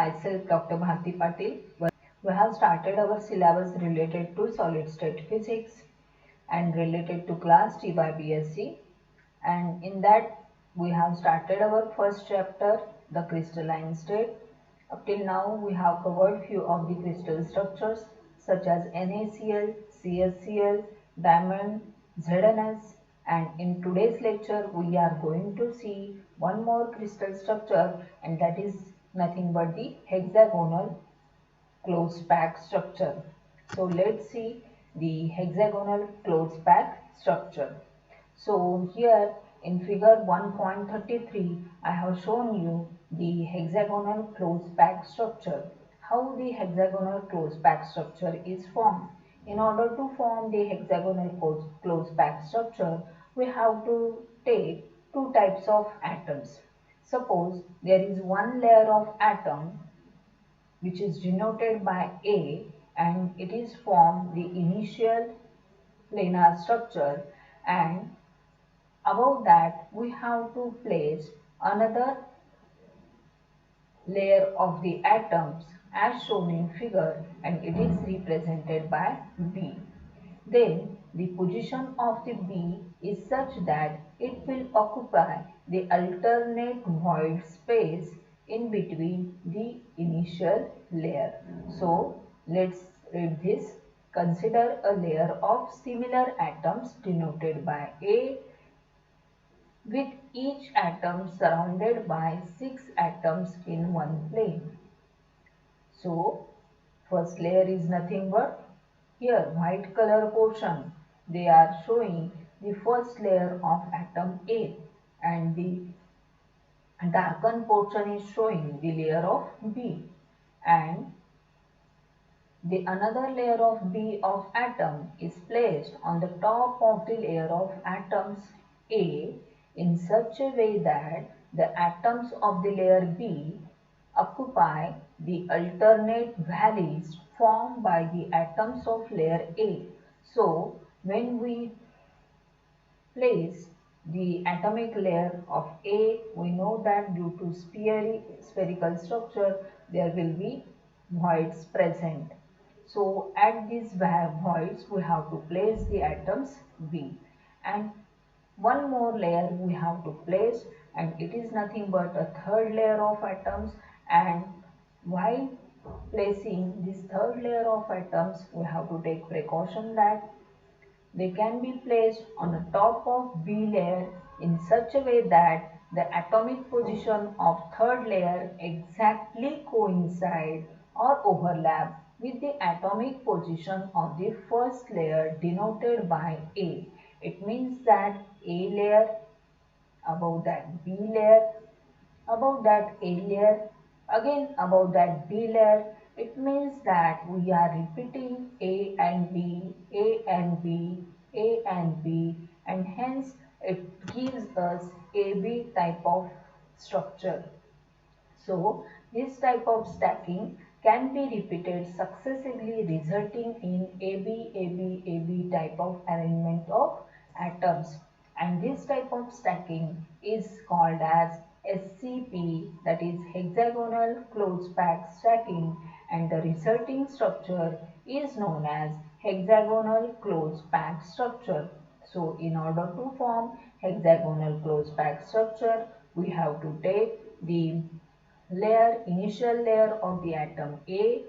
myself Dr. Bharati Patil. We have started our syllabus related to solid state physics and related to class T by BSc, and in that we have started our first chapter, the crystalline state. Up till now we have covered few of the crystal structures such as NaCl, CaCl, diamond, ZnS, and in today's lecture we are going to see one more crystal structure, and that is nothing but the hexagonal closed pack structure. So let's see the hexagonal closed pack structure. So here in figure 1.33 I have shown you the hexagonal closed pack structure. How the hexagonal closed pack structure is formed. In order to form the hexagonal closed pack structure, we have to take two types of atoms. Suppose there is one layer of atom which is denoted by A, and it is formed the initial planar structure, and above that we have to place another layer of the atoms as shown in figure, and it is represented by B. Then the position of the B is such that it will occupy the alternate void space in between the initial layer. So let's read this. Consider a layer of similar atoms denoted by A, with each atom surrounded by 6 atoms in one plane. So first layer is nothing but here white color portion. They are showing the first layer of atom A, and the darkened portion is showing the layer of B, and the another layer of B of atom is placed on the top of the layer of atoms A in such a way that the atoms of the layer B occupy the alternate valleys formed by the atoms of layer A. So when we place the atomic layer of A, we know that due to spherical structure there will be voids present. So at these voids we have to place the atoms B, and one more layer we have to place, and it is nothing but a third layer of atoms. And while placing this third layer of atoms, we have to take precaution that they can be placed on the top of B layer in such a way that the atomic position of third layer exactly coincide or overlap with the atomic position of the first layer denoted by A. It means that A layer, above that B layer, above that A layer, again above that B layer. It means that we are repeating A and B, A and B, A and B, and hence it gives us AB type of structure. So this type of stacking can be repeated successively, resulting in AB, AB, AB type of arrangement of atoms, and this type of stacking is called as HCP, that is hexagonal closed pack stacking, and the resulting structure is known as hexagonal closed pack structure. So in order to form hexagonal closed pack structure, we have to take the initial layer of the atom A.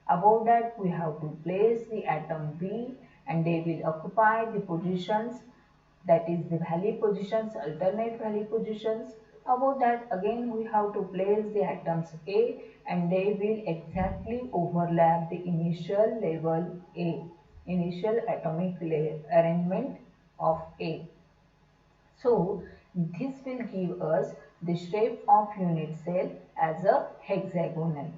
Above that we have to place the atom B, and they will occupy the positions, that is the valley positions, alternate valley positions. Above that again we have to place the atoms A, and they will exactly overlap the initial level A, initial atomic arrangement of A. So this will give us the shape of unit cell as a hexagonal,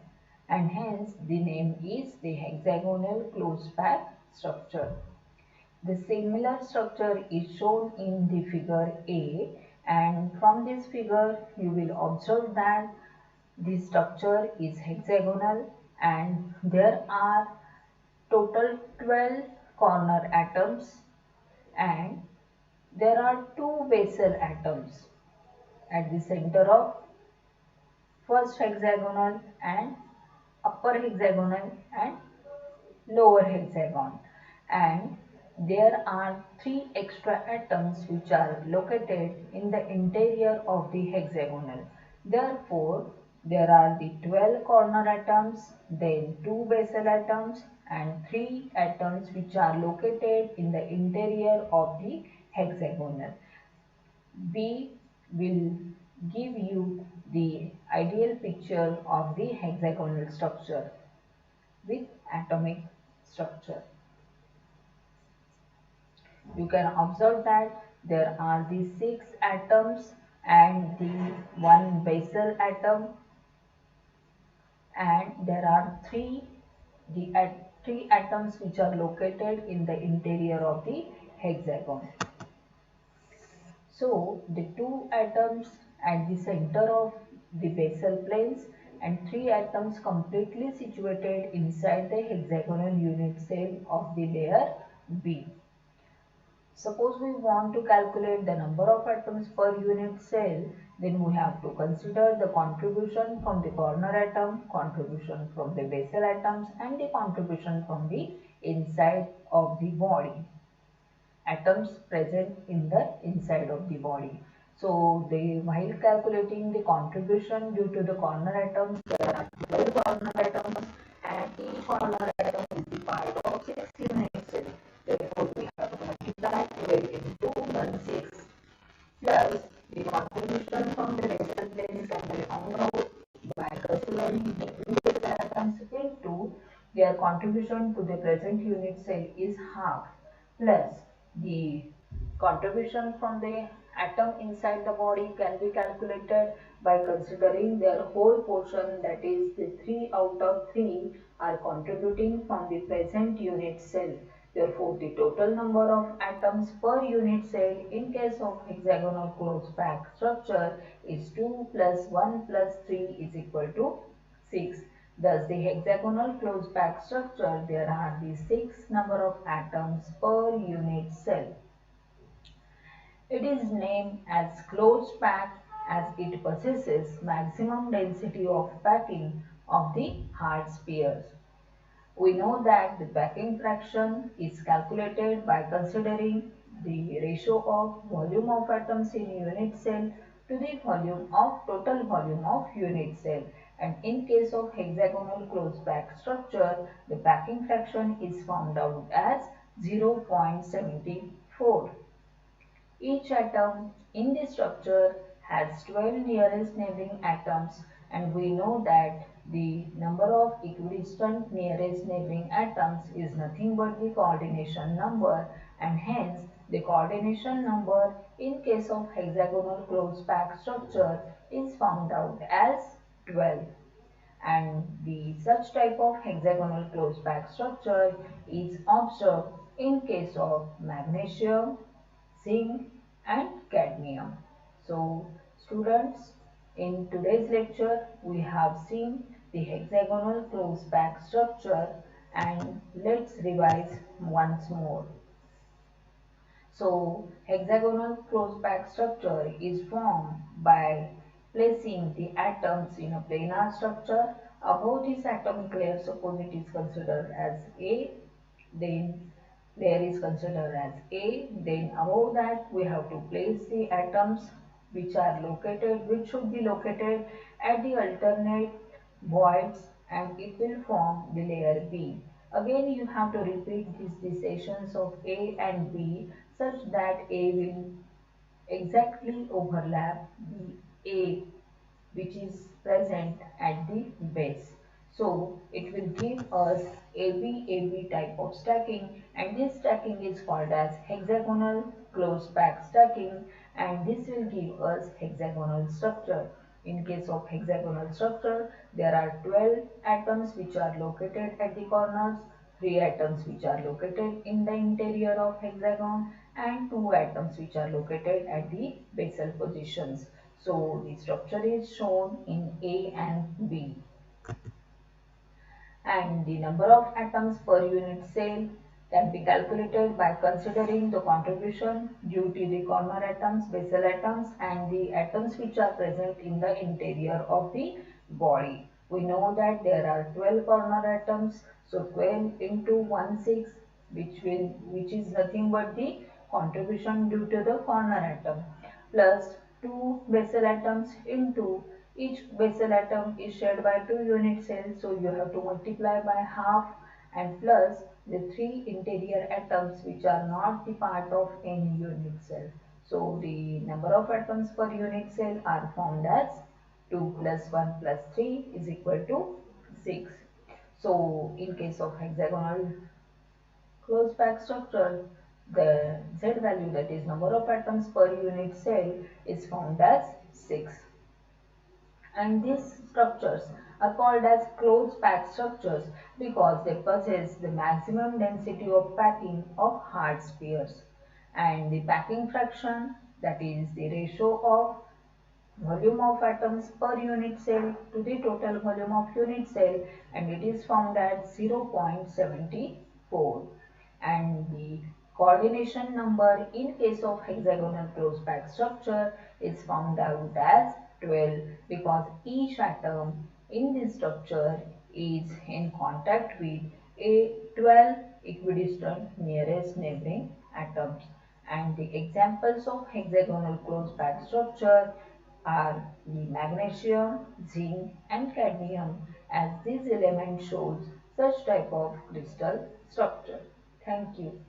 and hence the name is the hexagonal closed pack structure. The similar structure is shown in the figure A, and from this figure you will observe that the structure is hexagonal and there are total 12 corner atoms, and there are two basal atoms at the center of first hexagonal and upper hexagonal and lower hexagon, and there are 3 extra atoms which are located in the interior of the hexagonal. Therefore, there are the 12 corner atoms, then 2 basal atoms and 3 atoms which are located in the interior of the hexagonal. B will give you the ideal picture of the hexagonal structure with atomic structure. You can observe that there are the 6 atoms and the 1 basal atom, and there are 3 atoms which are located in the interior of the hexagon. So the 2 atoms at the center of the basal planes and 3 atoms completely situated inside the hexagonal unit cell of the layer B. Suppose we want to calculate the number of atoms per unit cell, then we have to consider the contribution from the corner atom, contribution from the basal atoms, and the contribution from the inside of the body. Atoms present in the inside of the body. So, while calculating the contribution due to the corner atoms, there are 12 corner atoms, and each corner atom is the part of 6 unit cells. Therefore, we have to multiply 12 into 1/6 plus the contribution from the basal planes can be found out by considering the two atoms into their contribution to the present unit cell is half, plus the contribution from the atom inside the body can be calculated by considering their whole portion, that is the 3 out of 3 are contributing from the present unit cell. Therefore, the total number of atoms per unit cell in case of hexagonal closed packed structure is 2 plus 1 plus 3 is equal to 6. Thus, the hexagonal closed packed structure, there are the 6 number of atoms per unit cell. It is named as closed pack as it possesses maximum density of packing of the hard spheres. We know that the packing fraction is calculated by considering the ratio of volume of atoms in unit cell to the volume of total volume of unit cell, and in case of hexagonal closed pack structure, the packing fraction is found out as 0.74. Each atom in the structure has 12 nearest neighboring atoms, and we know that the number of equidistant nearest neighboring atoms is nothing but the coordination number, and hence the coordination number in case of hexagonal closed pack structure is found out as 12. And the such type of hexagonal closed pack structure is observed in case of magnesium, zinc and cadmium. So students, in today's lecture we have seen the hexagonal closed pack structure, and let's revise once more. So hexagonal closed pack structure is formed by placing the atoms in a planar structure. Above this atomic layer, suppose it is considered as A, then layer is considered as A, then above that we have to place the atoms which should be located at the alternate voids, and it will form the layer B. Again you have to repeat these decisions of A and B such that A will exactly overlap the A which is present at the base. So it will give us AB type of stacking, and this stacking is called as hexagonal closed pack stacking, and this will give us hexagonal structure. In case of hexagonal structure, there are 12 atoms which are located at the corners, 3 atoms which are located in the interior of hexagon, and 2 atoms which are located at the basal positions. So the structure is shown in A and B. And the number of atoms per unit cell can be calculated by considering the contribution due to the corner atoms, basal atoms and the atoms which are present in the interior of the body. We know that there are 12 corner atoms, so 12 into 1 6, which is nothing but the contribution due to the corner atom, plus 2 basal atoms into each basal atom is shared by 2 unit cells, so you have to multiply by half, and plus the 3 interior atoms which are not the part of any unit cell. So the number of atoms per unit cell are found as 2 plus 1 plus 3 is equal to 6. So in case of hexagonal closed pack structure, the Z value, that is number of atoms per unit cell, is found as 6. And these structures are called as closed pack structures because they possess the maximum density of packing of hard spheres. And the packing fraction, that is the ratio of volume of atoms per unit cell to the total volume of unit cell, and it is found at 0.74. And the coordination number in case of hexagonal closed pack structure is found out as 12 because each atom in this structure is in contact with a 12 equidistant nearest neighboring atoms. And the examples of hexagonal closed pack structure are the magnesium, zinc and cadmium, as this element shows such type of crystal structure. Thank you.